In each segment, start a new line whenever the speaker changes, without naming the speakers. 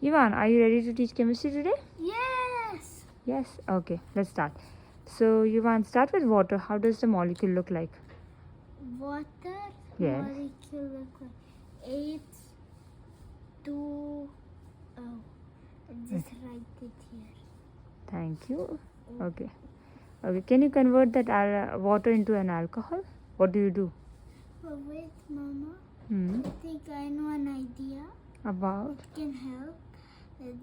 Ivan, are you ready to teach chemistry today?
Yes.
Yes? Okay, let's start. So, Ivan, start with water. How does the molecule look like?
Water
Yes.
molecule look like H2O. Just write it here.
Thank you. Okay. Okay, can you convert that water into an alcohol? What do you do?
Oh, wait, Mama.
Hmm.
I think I know an idea.
About?
It can help.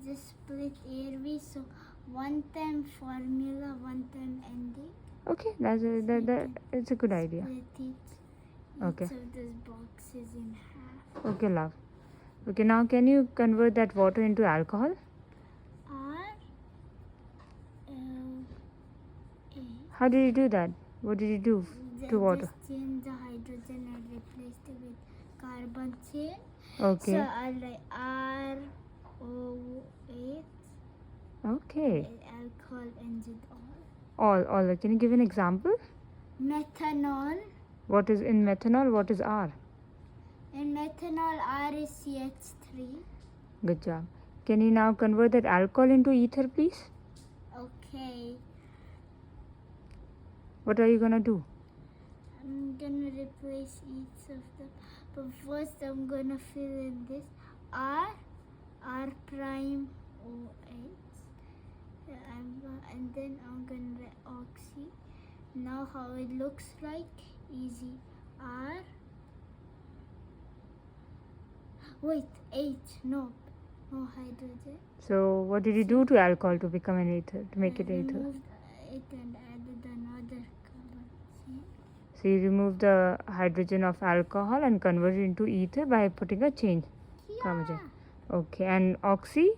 Just split airways. So one time formula, one time ending.
Okay, it's a good idea.
Split it.
Okay.
Each of those boxes in half.
Okay, love. Okay, now can you convert that water into alcohol?
R-L-A.
How did you do that? What did you do to water?
Just change the hydrogen and replace it with carbon chain.
Okay.
So I'll write R-O-H.
Okay.
Alcohol ends with all.
All. Can you give an example?
Methanol.
What is in methanol? What is R?
In methanol, R is CH3.
Good job. Can you now convert that alcohol into ether, please?
Okay.
What are you gonna do?
I'm gonna replace each of them. But first, I'm gonna fill in this R prime OH. And then I'm gonna write oxy. Now how it looks like, easy. R. Wait, H. No hydrogen.
So what did you do to alcohol to become an ether, to make it ether?
Removed it and added another carbon chain.
So you remove the hydrogen of alcohol and convert it into ether by putting a chain. Carbon chain. Okay, and oxy?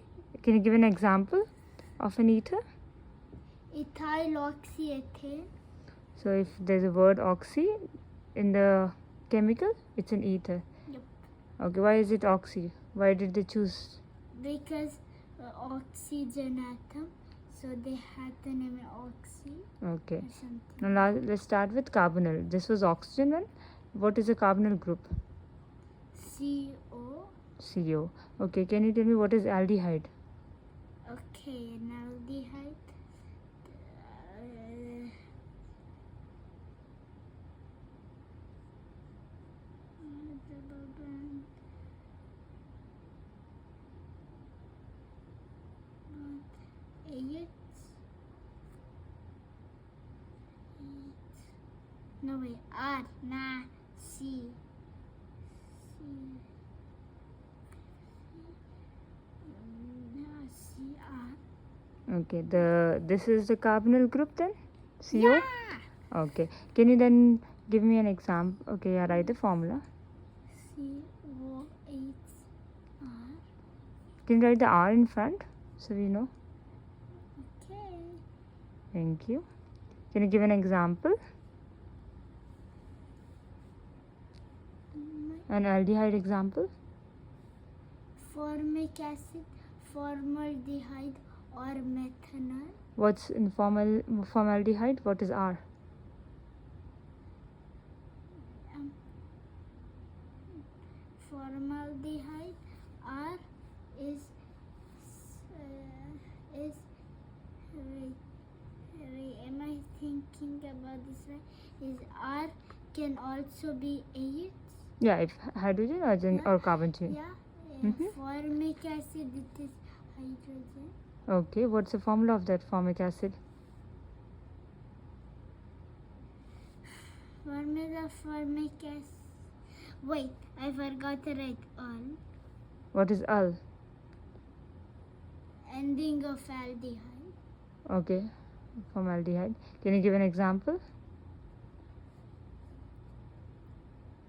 Can you give an example of an ether?
Ethyloxyethane.
So if there's a word oxy in the chemical, it's an ether.
Yep.
Okay, why is it oxy? Why did they choose?
Because oxygen atom, so they had the name oxy
Okay.
or something.
Now let's start with carbonyl. This was oxygen one. What is a carbonyl group?
CO.
CO. Okay, can you tell me what is aldehyde?
Okay, an aldehyde. No wait, R, nah, C.
Okay, this is the carbonyl group then? CO?
Yeah.
Okay. Can you then give me an example? Okay, yeah, write the formula.
COH R.
Can you write the R in front so we know?
Okay.
Thank you. Can you give an example? An aldehyde example?
Formic acid, formaldehyde, or methanol.
What's in formaldehyde? What is R?
Formaldehyde R is am I thinking about this right? Is R can also be H?
Yeah, if hydrogen or carbon chain.
Yeah. Formic acid, it is hydrogen.
Okay, what's the formula of that formic acid?
Formula formic acid. Wait, I forgot to write all.
What is Al?
Ending of aldehyde.
Okay, formaldehyde. Can you give an example?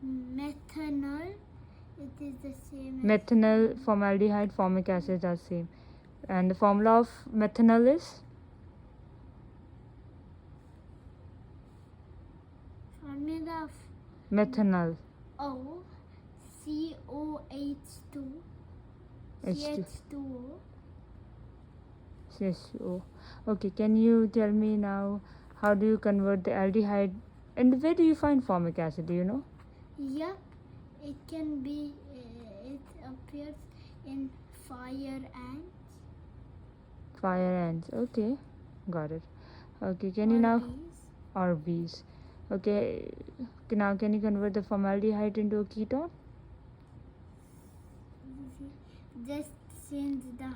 Methanol. It is the same.
Methanol, formaldehyde, formic acid are same. And the formula of methanol is?
Formula of
Methanol.
O COH2 CH2O.
CHO. Okay, can you tell me now how do you convert the aldehyde and where do you find formic acid? Do you know?
Yeah, it can be. It appears in fire ants.
Fire ants. Okay, got it. Okay, can you now
Bees.
or bees? Okay, now can you convert the formaldehyde into a ketone?
Just change the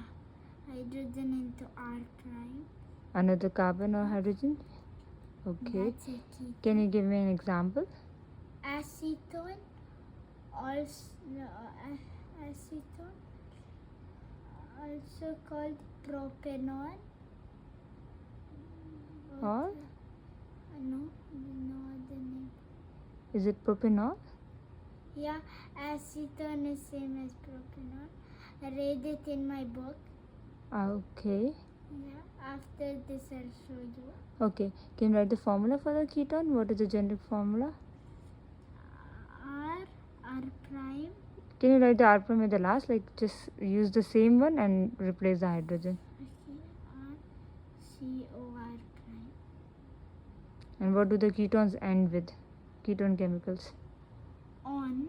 hydrogen into R prime.
Another carbon or hydrogen? Okay.
That's a ketone.
Can you give me an example?
Acetone, acetone, also called propanol.
Or
No other name.
is it propanol?
Yeah, acetone is same as propanol. I read it in my book.
Okay.
Yeah, after this I'll show you.
Okay. Can you write the formula for the ketone? What is the generic formula?
R prime.
Can you write the R prime at the last? Like just use the same one and replace the hydrogen.
Okay, R COR prime.
And what do the ketones end with? Ketone chemicals.
On.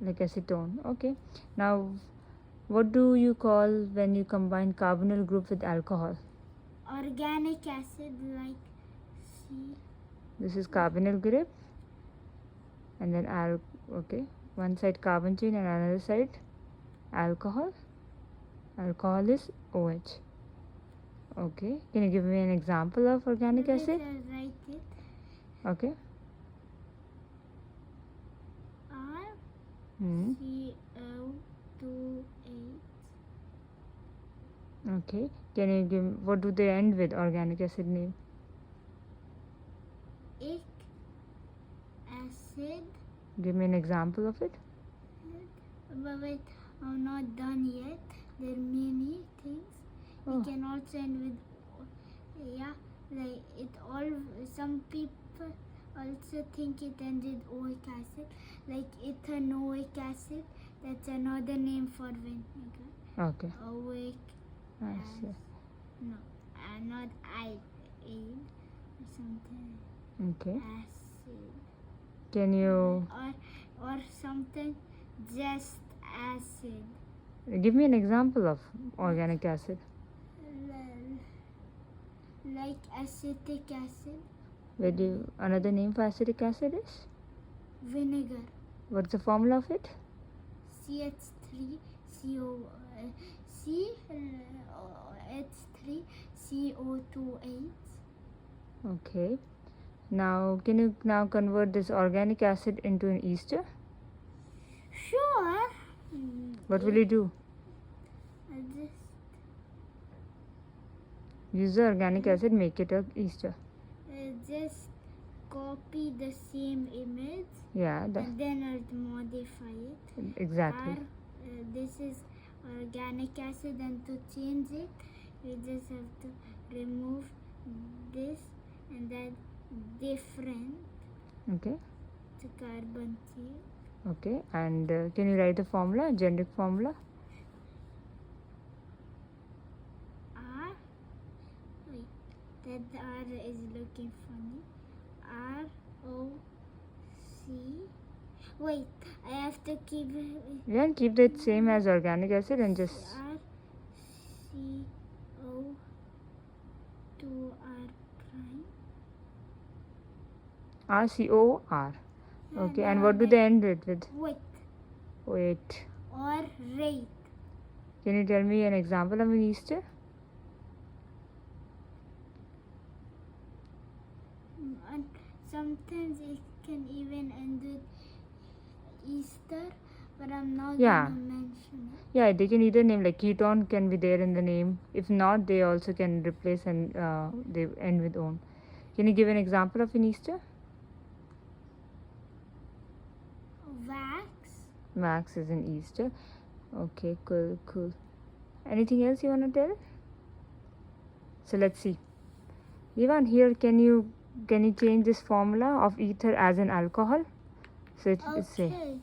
Like acetone. Okay. Now, what do you call when you combine carbonyl group with alcohol?
Organic acid like C.
This is carbonyl group. And then okay. One side carbon chain and another side alcohol. Alcohol is OH. Okay. Can you give me an example of organic
Wait,
acid?
I'll write it.
Okay.
R
Hmm.
CO2H.
Okay. Can you give what do they end with organic acid name?
Ic acid.
Give me an example of it.
But wait, I'm not done yet. There are many things.
Oh.
You can also end with like it all. Some people also think it ends with oic acid, like ethanoic acid. That's another name for vinegar.
Okay.
Oic.
I see.
No, not iodine or something.
Okay.
Acid.
Can you
Or something just acid.
give me an example of organic acid?
Like acetic acid.
Where do you, another name for acetic acid is?
Vinegar.
What's the formula of it?
CH3 H3 CO2H.
Okay. Now, can you now convert this organic acid into an ester?
Sure.
What will you do?
I'll just
Use the organic acid, make it a ester.
just copy the same image
Yeah,
and then I'll modify it.
exactly.
This is organic acid, and to change it you just have to remove this and that different
Okay.
to carbon chain.
Okay. And can you write the formula, generic formula?
R. Wait, that R is looking funny. R O C. Wait, I have to keep
Yeah, and keep that same as organic acid and just
R C O 2 R prime.
RCOR. Okay. And what do they end it with?
Wait,
Wait.
or rate.
Can you tell me an example of an ester?
And sometimes it can even end with Easter, but I'm not
Yeah.
gonna mention it.
Yeah, they can either name like ketone can be there in the name. If not, they also can replace and they end with on. Can you give an example of an ester?
Wax.
Max is an ester. Okay, cool. Anything else you want to tell? So let's see. Ivan, here can you change this formula of ether as an alcohol? So it's say
Okay.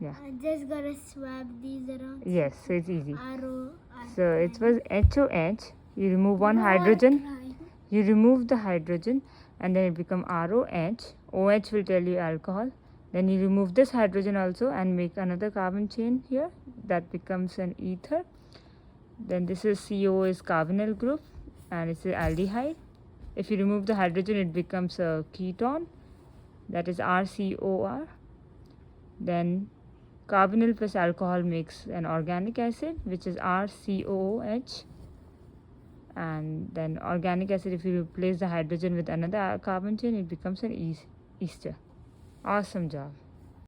yeah.
I just gotta swap these around.
Yes, so it's easy.
R-O, R
So it was HOH. You remove one hydrogen. You remove the hydrogen and then it become ROH. OH will tell you alcohol. Then you remove this hydrogen also and make another carbon chain here. that becomes an ether. Then this is CO is carbonyl group, and it's an aldehyde. If you remove the hydrogen, it becomes a ketone, that is RCOR. Then carbonyl plus alcohol makes an organic acid, which is RCOOH. And then organic acid, if you replace the hydrogen with another carbon chain, it becomes an ester. Awesome job.